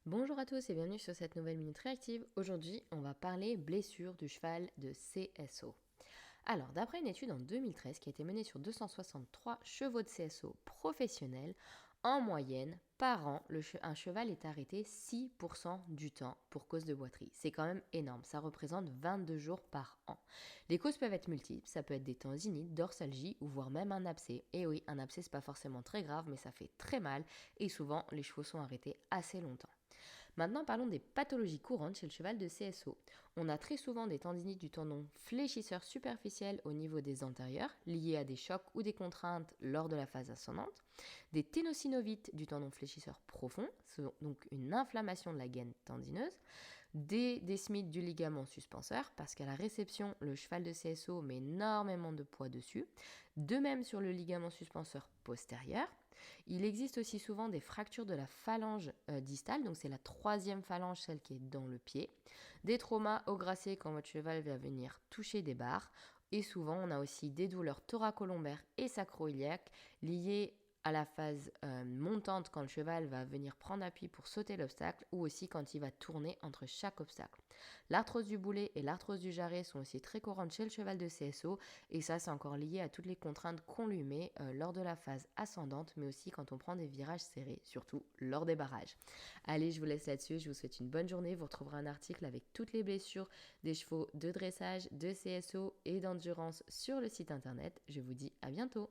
Bonjour à tous et bienvenue sur cette nouvelle Minute Réactive. Aujourd'hui, on va parler blessure du cheval de CSO. Alors, d'après une étude en 2013 qui a été menée sur 263 chevaux de CSO professionnels, en moyenne, par an, un cheval est arrêté 6% du temps pour cause de boiterie. C'est quand même énorme, ça représente 22 jours par an. Les causes peuvent être multiples, ça peut être des tendinites, dorsalgie ou voire même un abcès. Et oui, un abcès c'est pas forcément très grave, mais ça fait très mal et souvent les chevaux sont arrêtés assez longtemps. Maintenant, parlons des pathologies courantes chez le cheval de CSO. On a très souvent des tendinites du tendon fléchisseur superficiel au niveau des antérieurs, liées à des chocs ou des contraintes lors de la phase ascendante, des ténosynovites du tendon fléchisseur profond, donc une inflammation de la gaine tendineuse, des desmites du ligament suspenseur, parce qu'à la réception, le cheval de CSO met énormément de poids dessus, de même sur le ligament suspenseur postérieur. Il existe aussi souvent des fractures de la phalange distale, donc c'est la troisième phalange, celle qui est dans le pied, des traumas au gracié quand votre cheval va venir toucher des barres, et souvent on a aussi des douleurs thoracolombaires et sacro-iliaques liées à la phase montante quand le cheval va venir prendre appui pour sauter l'obstacle ou aussi quand il va tourner entre chaque obstacle. L'arthrose du boulet et l'arthrose du jarret sont aussi très courantes chez le cheval de CSO et ça c'est encore lié à toutes les contraintes qu'on lui met lors de la phase ascendante mais aussi quand on prend des virages serrés, surtout lors des barrages. Allez, je vous laisse là-dessus, je vous souhaite une bonne journée, vous retrouverez un article avec toutes les blessures des chevaux de dressage, de CSO et d'endurance sur le site internet. Je vous dis à bientôt.